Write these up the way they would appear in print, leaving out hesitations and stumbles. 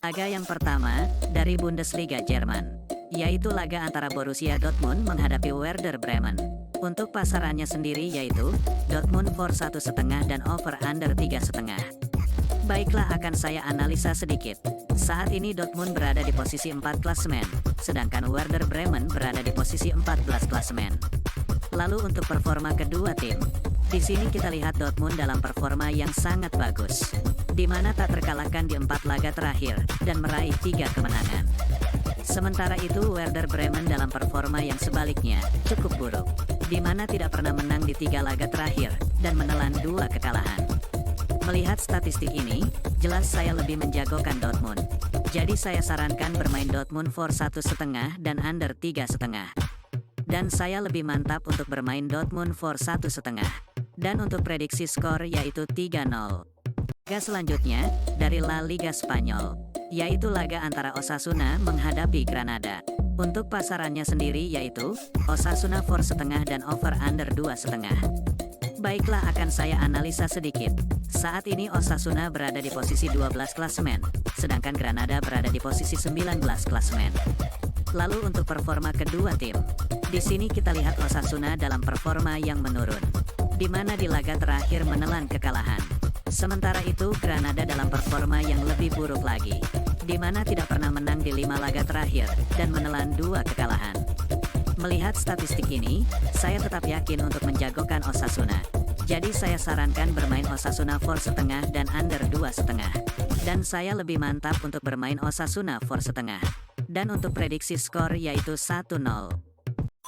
Laga yang pertama, dari Bundesliga Jerman, yaitu laga antara Borussia Dortmund menghadapi Werder Bremen. Untuk pasarannya sendiri yaitu, Dortmund for 1,5 dan over under 3,5. Baiklah, akan saya analisa sedikit. Saat ini Dortmund berada di posisi 4 klasemen, sedangkan Werder Bremen berada di posisi 14 klasemen. Lalu untuk performa kedua tim, di sini kita lihat Dortmund dalam performa yang sangat bagus, di mana tak terkalahkan di 4 laga terakhir, dan meraih 3 kemenangan. Sementara itu Werder Bremen dalam performa yang sebaliknya, cukup buruk, di mana tidak pernah menang di 3 laga terakhir, dan menelan 2 kekalahan. Melihat statistik ini, jelas saya lebih menjagokan Dortmund. Jadi saya sarankan bermain Dortmund for 1,5 dan under 3,5. Dan saya lebih mantap untuk bermain Dortmund for 1,5. Dan untuk prediksi skor yaitu 3-0. Laga selanjutnya, dari La Liga Spanyol, yaitu laga antara Osasuna menghadapi Granada. Untuk pasarannya sendiri yaitu, Osasuna for 1,5 dan over under 2,5. Baiklah, akan saya analisa sedikit. Saat ini Osasuna berada di posisi 12 klasemen, sedangkan Granada berada di posisi 19 klasemen. Lalu untuk performa kedua tim, di sini kita lihat Osasuna dalam performa yang menurun, di mana di laga terakhir menelan kekalahan. Sementara itu Granada dalam performa yang lebih buruk lagi, di mana tidak pernah menang di 5 laga terakhir, dan menelan 2 kekalahan. Melihat statistik ini, saya tetap yakin untuk menjagokan Osasuna. Jadi saya sarankan bermain Osasuna for 1,5 dan under 2,5. Dan saya lebih mantap untuk bermain Osasuna for 1,5. Dan untuk prediksi skor yaitu 1-0.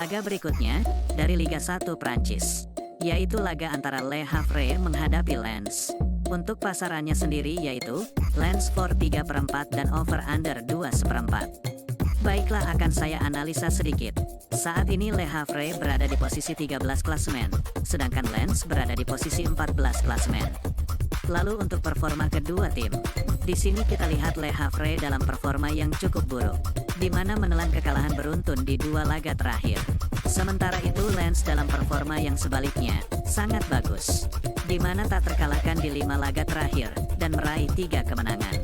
Laga berikutnya, dari Liga 1 Prancis, yaitu laga antara Le Havre menghadapi Lens. Untuk pasarannya sendiri yaitu, Lens for 3/4 dan over under 2/4. Baiklah, akan saya analisa sedikit. Saat ini Le Havre berada di posisi 13 klasemen, sedangkan Lens berada di posisi 14 klasemen. Lalu untuk performa kedua tim, di sini kita lihat Le Havre dalam performa yang cukup buruk, di mana menelan kekalahan beruntun di 2 laga terakhir. Sementara itu Lens dalam performa yang sebaliknya, sangat bagus, di mana tak terkalahkan di 5 laga terakhir, dan meraih 3 kemenangan.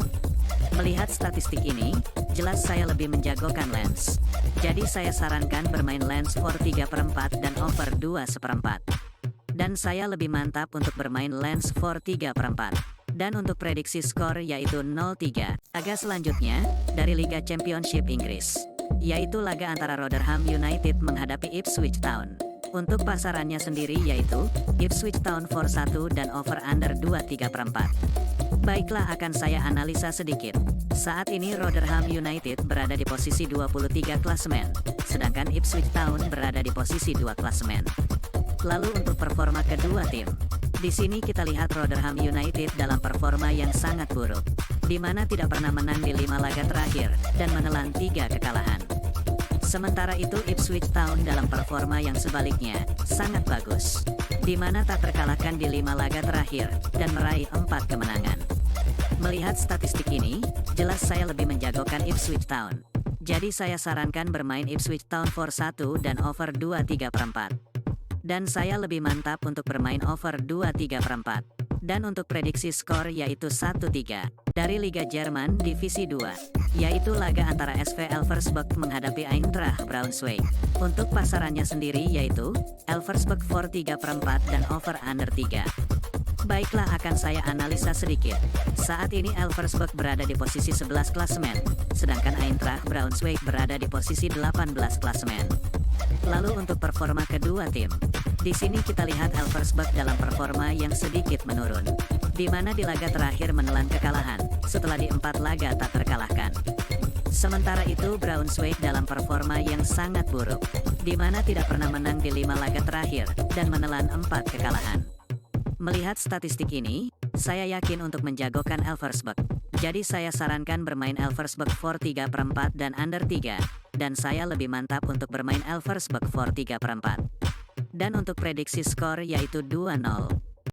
Melihat statistik ini, jelas saya lebih menjagokan Lens. Jadi saya sarankan bermain Lens for 3/4 dan over 2/4. Dan saya lebih mantap untuk bermain Lens for 3/4. Dan untuk prediksi skor yaitu 0-3. Laga selanjutnya, dari Liga Championship Inggris, yaitu laga antara Rotherham United menghadapi Ipswich Town. Untuk pasarannya sendiri yaitu, Ipswich Town for 1 dan over under 2/3/4. Baiklah, akan saya analisa sedikit. Saat ini Rotherham United berada di posisi 23 klasemen, sedangkan Ipswich Town berada di posisi 2 klasemen. Lalu untuk performa kedua tim, di sini kita lihat Rotherham United dalam performa yang sangat buruk, di mana tidak pernah menang di 5 laga terakhir, dan menelan 3 kekalahan. Sementara itu Ipswich Town dalam performa yang sebaliknya, sangat bagus, di mana tak terkalahkan di 5 laga terakhir, dan meraih 4 kemenangan. Melihat statistik ini, jelas saya lebih menjagokan Ipswich Town. Jadi saya sarankan bermain Ipswich Town for 1 dan over 2/3/4. Dan saya lebih mantap untuk bermain over 2/3/4. Dan untuk prediksi skor yaitu 1-3. Dari Liga Jerman Divisi 2, yaitu laga antara SV Elversberg menghadapi Eintracht Braunschweig. Untuk pasarannya sendiri yaitu, Elversberg for 3/4 dan over under 3. Baiklah, akan saya analisa sedikit. Saat ini Elversberg berada di posisi 11 klasemen, sedangkan Eintracht Braunschweig berada di posisi 18 klasemen. Lalu untuk performa kedua tim, di sini kita lihat Elversberg dalam performa yang sedikit menurun, di mana di laga terakhir menelan kekalahan, setelah di 4 laga tak terkalahkan. Sementara itu Braunschweig dalam performa yang sangat buruk, di mana tidak pernah menang di 5 laga terakhir, dan menelan 4 kekalahan. Melihat statistik ini, saya yakin untuk menjagokan Elversberg. Jadi saya sarankan bermain Elversberg for 3/4 dan under 3. Dan saya lebih mantap untuk bermain Elversberg for 3/4. Dan untuk prediksi skor yaitu 2-0.